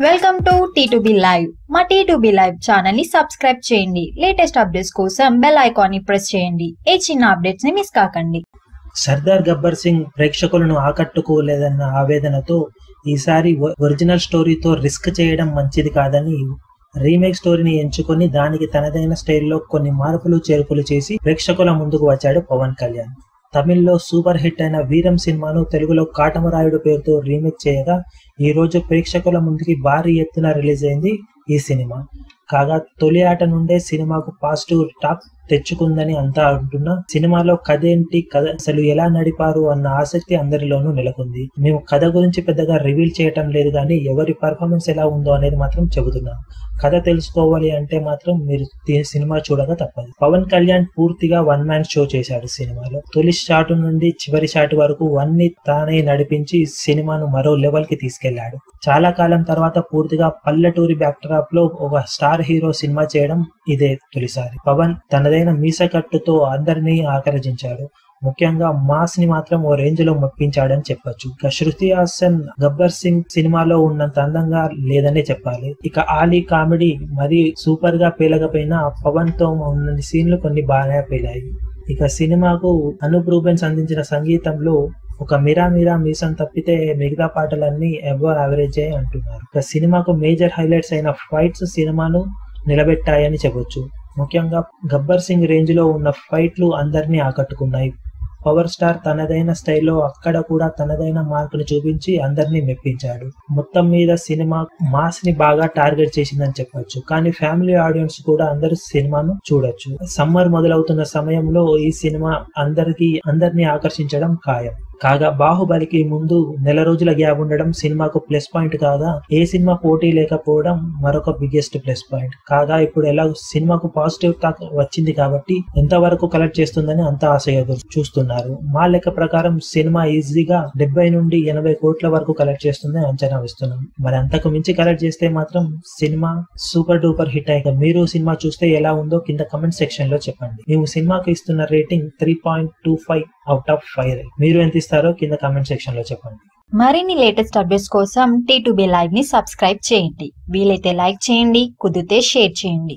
Welcome to T2B live. మా T2B live channel ని subscribe చేయండి. లేటెస్ట్ అప్డేట్స్ కోసం బెల్ ఐకాన్ ని ప్రెస్ చేయండి. ఏ చిన్న అప్డేట్స్ ని మిస్ కాకండి. సర్దార్ గబ్బర్ సింగ్ ప్రేక్షకులను ఆకట్టుకోలేదన్న ఆవేదనతో ఈసారి ఒరిజినల్ స్టోరీతో రిస్క్ చేయడం మంచిది కాదని రీమేక్ స్టోరీని ఎంచుకొని దానికి తనదైన స్టైల్లో కొన్ని మార్పులు చేర్పులు చేసి ప్రేక్షకుల ముందుకు వచ్చాడు పవన్ కళ్యాణ్. తమిళ్లో సూపర్ హిట్ అయిన వీరం సినిమాను తెలుగులో కాటమరాయుడు పేరుతో రీమేక్ చేయగా ఈ రోజు ప్రేక్షకుల ముందుకి భారీ ఎత్తున రిలీజ్ అయింది ఈ సినిమా. కాగా తొలి ఆట నుండే సినిమాకు పాజిటివ్ టాక్ తెచ్చుకుందని అంతా అంటున్నా సినిమాలో కథ ఏంటి, కథ అసలు ఎలా నడిపారు అన్న ఆసక్తి అందరిలోనూ నెలకొంది. మేము కథ గురించి పెద్దగా రివీల్ చేయటం లేదు కానీ ఎవరి పర్ఫార్మెన్స్ ఎలా ఉందో అనేది మాత్రం చెబుతున్నాం. కథ తెలుసుకోవాలి అంటే మాత్రం మీరు సినిమా చూడగా తప్పదు. పవన్ కళ్యాణ్ పూర్తిగా వన్ మ్యాన్ షో చేశాడు సినిమాలో. తొలి షాట్ నుండి చివరి షాట్ వరకు అన్ని తానే నడిపించి సినిమాను మరో లెవెల్ కి తీసుకెళ్లాడు. చాలా కాలం తర్వాత పూర్తిగా పల్లెటూరి బ్యాక్డ్రాప్ లో ఒక స్టార్ హీరో సినిమా చేయడం ఇదే తొలిసారి. పవన్ తనదైన మీసకట్టుతో అందరినీ ఆకర్షించాడు. ముఖ్యంగా మాస్ ని మాత్రం ఓ రేంజ్ లో మెప్పించాడని చెప్పొచ్చు. ఇక శృతి హాసన్ గబ్బర్ సింగ్ సినిమాలో ఉన్నంత అందంగా లేదనే చెప్పాలి. ఇక ఆలీ కామెడీ మరీ సూపర్ గా పేలకపోయినా పవన్ తో ఉన్న సీన్లు కొన్ని బాగా పేలాయి. ఇక సినిమాకు అనూప్ రూబెన్స్ అందించిన సంగీతంలో ఒక మీరా మీరా మీసం తప్పితే మిగతా పాటలన్నీ అబవ్ యావరేజ్ అంటున్నారు. ఇక సినిమాకు మేజర్ హైలైట్స్ అయిన ఫైట్స్ సినిమాను నిలబెట్టాయని చెప్పొచ్చు. ముఖ్యంగా గబ్బర్ సింగ్ రేంజ్ లో ఉన్న ఫైట్లు అందరినీ ఆకట్టుకున్నాయి. పవర్ స్టార్ తనదైన స్టైల్లో అక్కడ కూడా తనదైన మార్కును చూపించి అందరినీ మెప్పించాడు. మొత్తం మీద సినిమా మాస్ ని బాగా టార్గెట్ చేసిందని చెప్పొచ్చు. కానీ ఫ్యామిలీ ఆడియన్స్ కూడా అందరూ సినిమాను చూడొచ్చు. సమ్మర్ మొదలవుతున్న సమయంలో ఈ సినిమా అందరినీ ఆకర్షించడం ఖాయం. కాగా బాహుబలికి ముందు నెల రోజుల గ్యాప్ ఉండడం సినిమాకు ప్లస్ పాయింట్ కాగా ఏ సినిమా పోటీ లేకపోవడం మరొక బిగ్గెస్ట్ ప్లస్ పాయింట్. కాగా ఇప్పుడు ఎలా సినిమాకు పాజిటివ్ టాక్ వచ్చింది కాబట్టి ఎంతవరకు కలెక్ట్ చేస్తుందని అంత ఆశగా చూస్తున్నారు. మా లెక్క ప్రకారం సినిమా ఈజీగా 70 నుండి 80 కోట్ల వరకు కలెక్ట్ చేస్తుందని అంచనా వేస్తున్నాం. మరి అంతకు మించి కలెక్ట్ చేస్తే మాత్రం సినిమా సూపర్ డూపర్ హిట్ అయ్యాక మీరు సినిమా చూస్తే ఎలా ఉందో కింద కమెంట్ సెక్షన్ లో చెప్పండి. మేము సినిమాకు ఇస్తున్న రేటింగ్ 3.25 అవుట్ ఆఫ్ 5. మీరు ఎంత ఇస్తారో కింద కామెంట్ సెక్షన్ లో చెప్పండి. మరిన్ని లేటెస్ట్ అప్డేట్స్ కోసం T2B లైవ్ ని సబ్స్క్రైబ్ చేయండి. వీలైతే లైక్ చేయండి, కుదిరితే షేర్ చేయండి.